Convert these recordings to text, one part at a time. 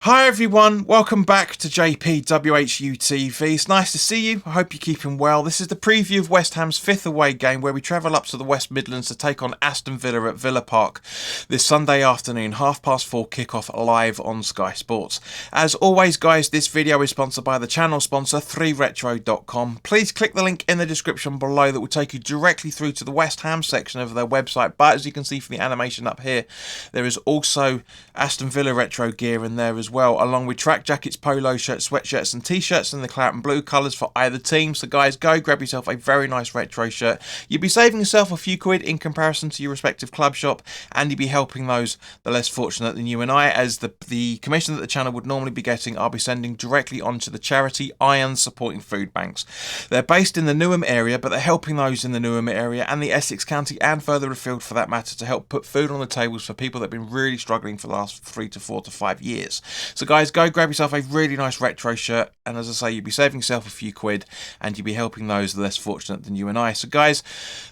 Hi everyone, welcome back to WHU TV. It's nice to see you. I hope you're keeping well. This is the preview of West Ham's 5th away game where we travel up to the West Midlands to take on Aston Villa at Villa Park this Sunday afternoon, 4:30 kickoff live on Sky Sports. As always guys, this video is sponsored by the channel sponsor 3retro.com. Please click the link in the description below that will take you directly through to the West Ham section of their website. But as you can see from the animation up here, there is also Aston Villa retro gear in there as well, along with track jackets, polo shirts, sweatshirts and t-shirts in the claret and blue colours for either team. So guys, go grab yourself a very nice retro shirt. You'll be saving yourself a few quid in comparison to your respective club shop, and you'll be helping those the less fortunate than you and I, as the commission that the channel would normally be getting, I'll be sending directly onto the charity Iron Supporting Food Banks. They're based in the Newham area, but they're helping those in the Newham area and the Essex County and further afield for that matter to help put food on the tables for people that have been really struggling for the last 3 to 4 to 5 years. So guys, go grab yourself a really nice retro shirt, and as I say, you'll be saving yourself a few quid and you'll be helping those less fortunate than you and I. So guys,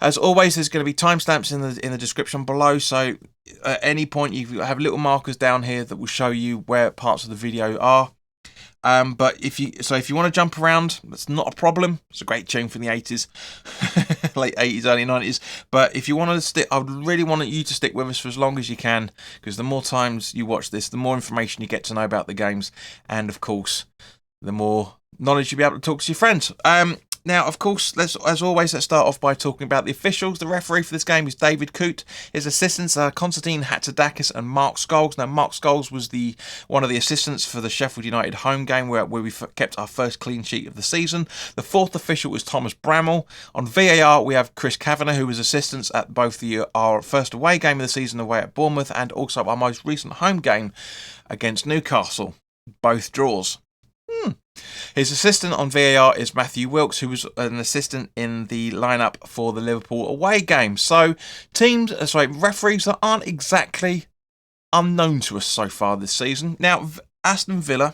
as always, there's going to be timestamps in the description below, so at any point you have little markers down here that will show you where parts of the video are. But if you want to jump around, that's not a problem. It's a great tune from the 80s, late 80s, early 90s. But if you want to stick, I would really want you to stick with us for as long as you can, because the more times you watch this, the more information you get to know about the games, and of course, the more knowledge you'll be able to talk to your friends. Now, of course, as always, let's start off by talking about the officials. The referee for this game is David Coote. His assistants are Konstantin Hatzidakis and Mark Scholes. Now, Mark Scholes was one of the assistants for the Sheffield United home game where we kept our first clean sheet of the season. The fourth official was Thomas Bramall. On VAR, we have Chris Kavanagh, who was assistants at both our first away game of the season away at Bournemouth and also our most recent home game against Newcastle. Both draws. His assistant on VAR is Matthew Wilkes, who was an assistant in the lineup for the Liverpool away game. So referees that aren't exactly unknown to us so far this season. Now, Aston Villa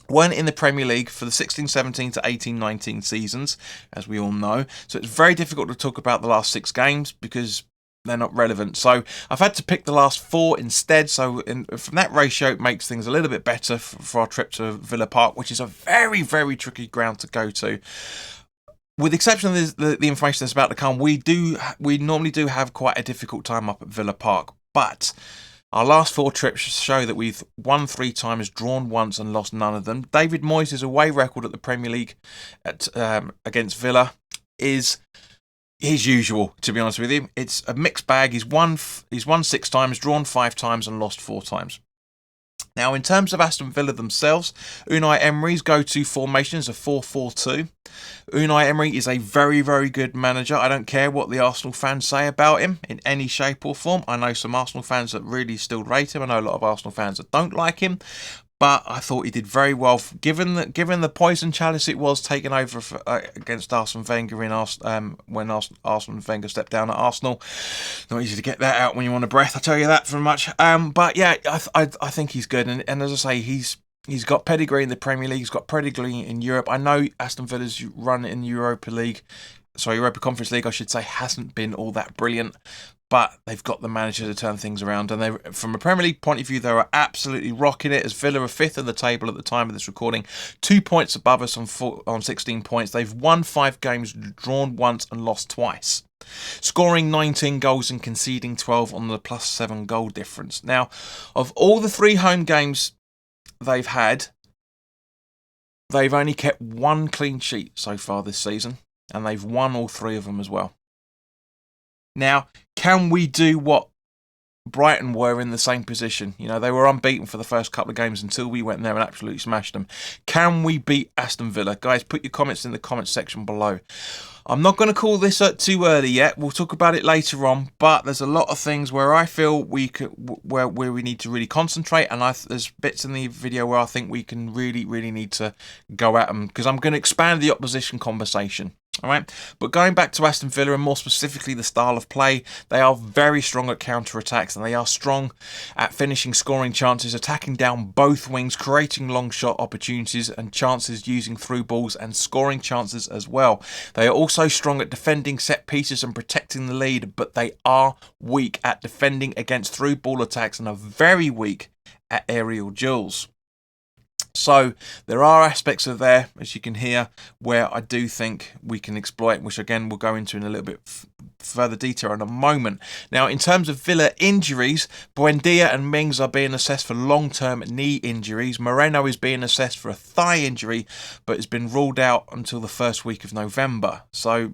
weren't in the Premier League for the 16-17 to 18-19 seasons, as we all know. So it's very difficult to talk about the last 6 games because they're not relevant. So I've had to pick the last 4 instead. So from that ratio, it makes things a little bit better for our trip to Villa Park, which is a very, very tricky ground to go to. With the exception of the information that's about to come, we normally do have quite a difficult time up at Villa Park. But our last 4 trips show that we've won 3 times, drawn once and lost none of them. David Moyes' away record at the Premier League against Villa is his usual, to be honest with you. It's a mixed bag. He's won 6 times, drawn 5 times and lost 4 times. Now, in terms of Aston Villa themselves, Unai Emery's go-to formation is a 4-4-2. Unai Emery is a very, very good manager. I don't care what the Arsenal fans say about him in any shape or form. I know some Arsenal fans that really still rate him. I know a lot of Arsenal fans that don't like him. But I thought he did very well, given the poison chalice it was taken over against Arsene Wenger when Arsene Wenger stepped down at Arsenal. Not easy to get that out when you want a breath, I tell you that very much. But yeah, I think he's good, and as I say, he's got pedigree in the Premier League. He's got pedigree in Europe. I know Aston Villa's run in Europa Conference League, I should say, hasn't been all that brilliant. But they've got the manager to turn things around. And from a Premier League point of view, they are absolutely rocking it, as Villa are 5th in the table at the time of this recording, 2 points above us on 16 points. They've won 5 games, drawn once and lost twice, scoring 19 goals and conceding 12 on the +7 goal difference. Now, of all the 3 home games they've had, they've only kept 1 clean sheet so far this season, and they've won all 3 of them as well. Now, can we do what Brighton were in the same position? You know, they were unbeaten for the first couple of games until we went there and absolutely smashed them. Can we beat Aston Villa? Guys, put your comments in the comments section below. I'm not going to call this too early yet. We'll talk about it later on. But there's a lot of things where I feel where we need to really concentrate, and there's bits in the video where I think we can really, really need to go at them, because I'm going to expand the opposition conversation. All right, but going back to Aston Villa and more specifically the style of play, they are very strong at counter-attacks, and they are strong at finishing scoring chances, attacking down both wings, creating long shot opportunities and chances using through balls and scoring chances as well. They are also strong at defending set pieces and protecting the lead, but they are weak at defending against through ball attacks and are very weak at aerial duels. So there are aspects of there, as you can hear, where I do think we can exploit, which again we'll go into in a little bit further detail in a moment. Now, in terms of Villa injuries, Buendia and Mings are being assessed for long-term knee injuries. Moreno is being assessed for a thigh injury, but has been ruled out until the first week of November. So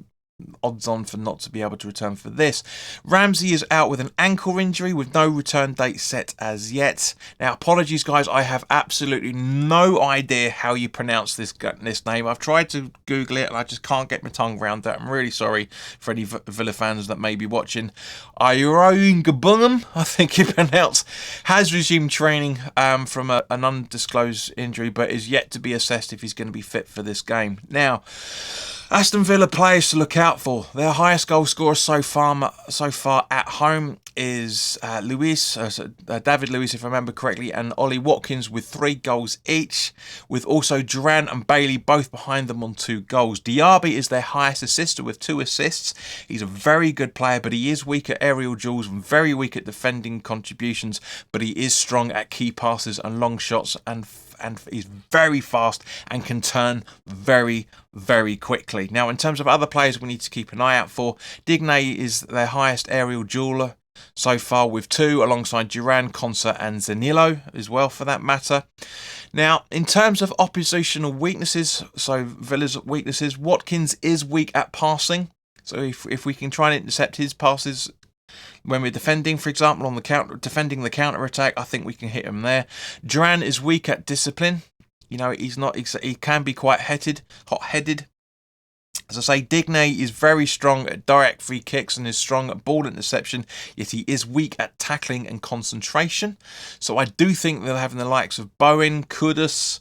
odds on for not to be able to return for this. Ramsey is out with an ankle injury with no return date set as yet. Now, apologies guys, I have absolutely no idea how you pronounce this name. I've tried to Google it and I just can't get my tongue around that. I'm really sorry for any Villa fans that may be watching. Ayurangabunam, I think you pronounce, has resumed training from an undisclosed injury, but is yet to be assessed if he's going to be fit for this game. Now, Aston Villa players to look out for. Their highest goal scorer so far at home is David Luiz, if I remember correctly, and Ollie Watkins with 3 goals each, with also Duran and Bailey both behind them on 2 goals. Diaby is their highest assister with 2 assists. He's a very good player, but he is weak at aerial duels and very weak at defending contributions, but he is strong at key passes and long shots, and he's very fast and can turn very, very quickly. Now, in terms of other players we need to keep an eye out for, Digne is their highest aerial dueler so far with 2, alongside Duran, Konsa and Zanillo as well for that matter. Now, in terms of oppositional weaknesses, so Villa's weaknesses, Watkins is weak at passing. So if we can try and intercept his passes when we're defending, for example, on the defending the counter attack, I think we can hit him there. Duran is weak at discipline. You know, he can be quite hot-headed. As I say, Digne is very strong at direct free kicks and is strong at ball interception, yet he is weak at tackling and concentration. So I do think they'll have the likes of Bowen, Kudus,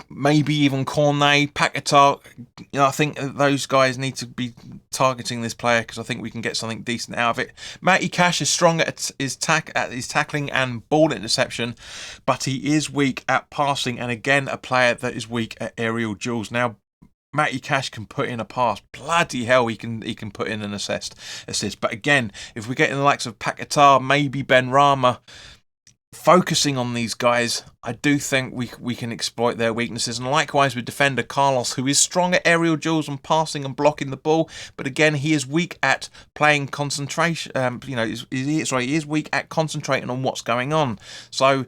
maybe even Cornet, Paquetá. You know, I think those guys need to be targeting this player because I think we can get something decent out of it. Matty Cash is strong at his tackling and ball interception, but he is weak at passing, and again, a player that is weak at aerial duels. Now, Matty Cash can put in a pass. Bloody hell, he can put in an assist. But again, if we get in the likes of Paquetá, maybe Ben Rama, focusing on these guys, I do think we can exploit their weaknesses. And likewise with defender Carlos, who is strong at aerial duels and passing and blocking the ball, but again, he is weak at playing concentration. He is weak at concentrating on what's going on. So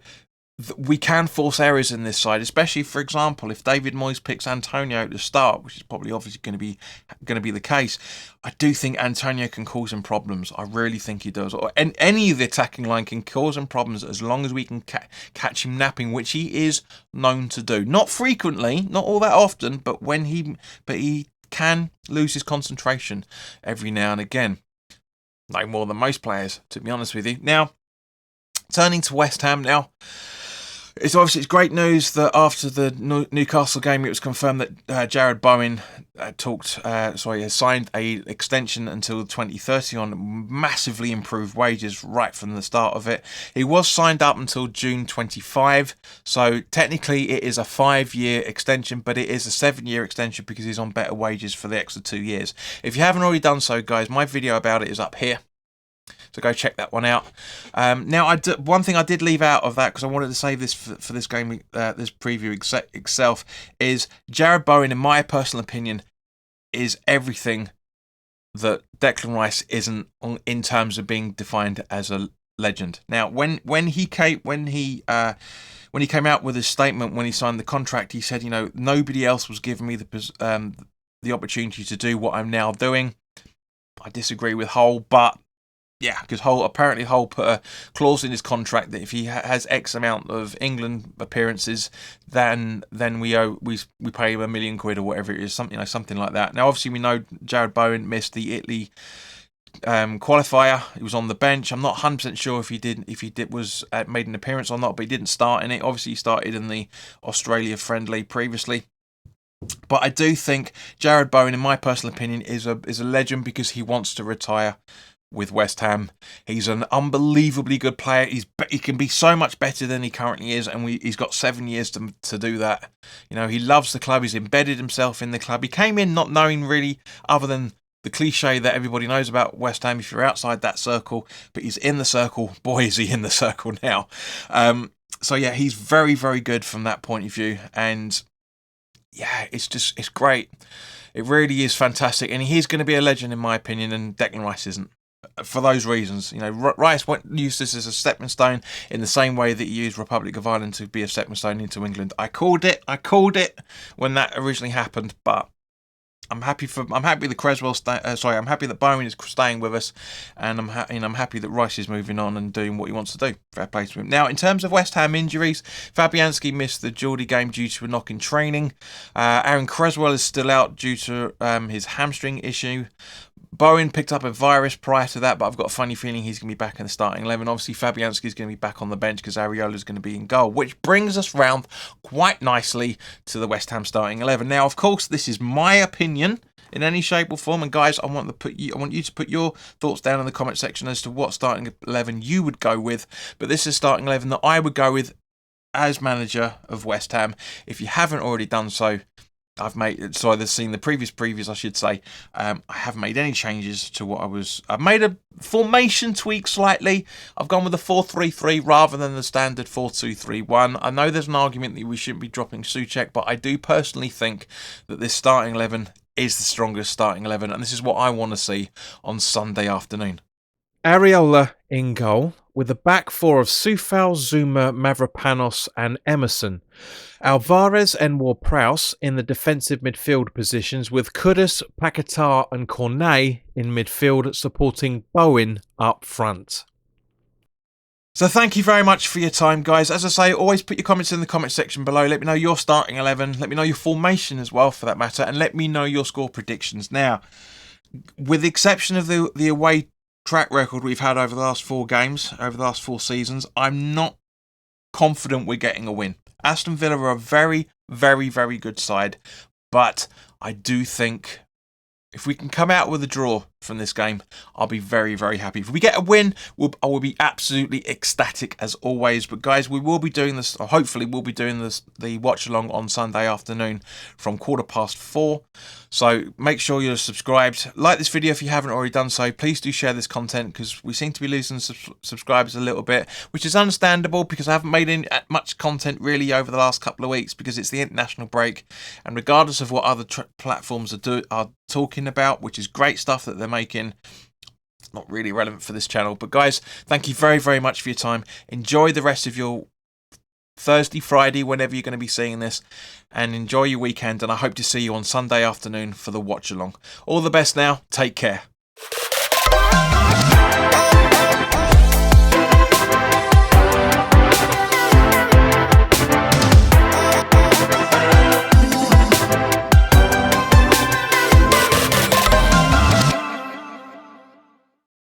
we can force errors in this side, especially, for example, if David Moyes picks Antonio to start, which is probably obviously going to be the case. I do think Antonio can cause him problems. I really think he does. And any of the attacking line can cause him problems as long as we can catch him napping, which he is known to do. Not frequently, not all that often, but he can lose his concentration every now and again. No more than most players, to be honest with you. Now, turning to West Ham now. It's great news that after the Newcastle game, it was confirmed that Jared Bowen has signed a extension until 2030 on massively improved wages right from the start of it. He was signed up until June 25, so technically it is a 5-year extension, but it is a 7-year extension because he's on better wages for the extra 2 years. If you haven't already done so, guys, my video about it is up here. So go check that one out. Now, one thing I did leave out of that, because I wanted to save this for this game, this preview itself, is Jared Bowen, in my personal opinion, is everything that Declan Rice isn't in terms of being defined as a legend. Now, when he came out with his statement when he signed the contract, he said, nobody else was giving me the opportunity to do what I'm now doing. I disagree with Hull, but yeah, because Hull put a clause in his contract that if he has X amount of England appearances, then we pay him £1 million or whatever it is, something like that. Now, obviously, we know Jared Bowen missed the Italy qualifier. He was on the bench. I'm not 100% sure if he made an appearance or not, but he didn't start in it. Obviously, he started in the Australia friendly previously. But I do think Jared Bowen, in my personal opinion, is a legend because he wants to retire with West Ham. He's an unbelievably good player. He can be so much better than he currently is, and he's got 7 years to do that. He loves the club. He's embedded himself in the club. He came in not knowing really, other than the cliche that everybody knows about West Ham if you're outside that circle, but he's in the circle. Boy, is he in the circle now. So yeah, he's very, very good from that point of view. And yeah, it's great. It really is fantastic. And he's going to be a legend in my opinion, and Declan Rice isn't. For those reasons, Rice used this as a stepping stone in the same way that he used Republic of Ireland to be a stepping stone into England. I called it when that originally happened, but I'm happy that I'm happy that Bowen is staying with us, and I'm happy that Rice is moving on and doing what he wants to do. Fair play to him. Now, in terms of West Ham injuries, Fabianski missed the Geordie game due to a knock in training. Aaron Creswell is still out due to his hamstring issue. Bowen picked up a virus prior to that, but I've got a funny feeling he's going to be back in the starting 11. Obviously, Fabianski is going to be back on the bench because Areola is going to be in goal, which brings us round quite nicely to the West Ham starting 11. Now, of course, this is my opinion in any shape or form, and guys, I want you to put your thoughts down in the comment section as to what starting 11 you would go with. But this is starting 11 that I would go with as manager of West Ham. If you haven't already done so, I've seen the previous previews, I should say. I haven't made any changes to what I've made a formation tweak slightly. I've gone with a 4-3-3 rather than the standard 4-2-3-1. I know there's an argument that we shouldn't be dropping Souček, but I do personally think that this starting 11 is the strongest starting 11, and this is what I want to see on Sunday afternoon. Areola in goal, with a back four of Soufal, Zuma, Mavropanos and Emerson. Alvarez and Ward-Prowse in the defensive midfield positions, with Kudus, Paquetá and Cornet in midfield, supporting Bowen up front. So thank you very much for your time, guys. As I say, always put your comments in the comment section below. Let me know your starting 11. Let me know your formation as well, for that matter. And let me know your score predictions. Now, with the exception of the away track record we've had over the last 4 games, over the last 4 seasons, I'm not confident we're getting a win. Aston Villa are a very, very, very good side. But I do think if we can come out with a draw from this game, I'll be very, very happy. If we get a win, I will be absolutely ecstatic as always. But guys, we will be doing this, or hopefully we'll be doing this, the watch along on Sunday afternoon from 4:15. So make sure you're subscribed. Like this video if you haven't already done so. Please do share this content because we seem to be losing subscribers a little bit, which is understandable because I haven't made much content really over the last couple of weeks because it's the international break. And regardless of what other platforms are talking about, which is great stuff that they're making, it's not really relevant for this channel. But guys, thank you very, very much for your time. Enjoy the rest of your Thursday, Friday, whenever you're going to be seeing this, and enjoy your weekend, and I hope to see you on Sunday afternoon for the watch along. All the best now. Take care.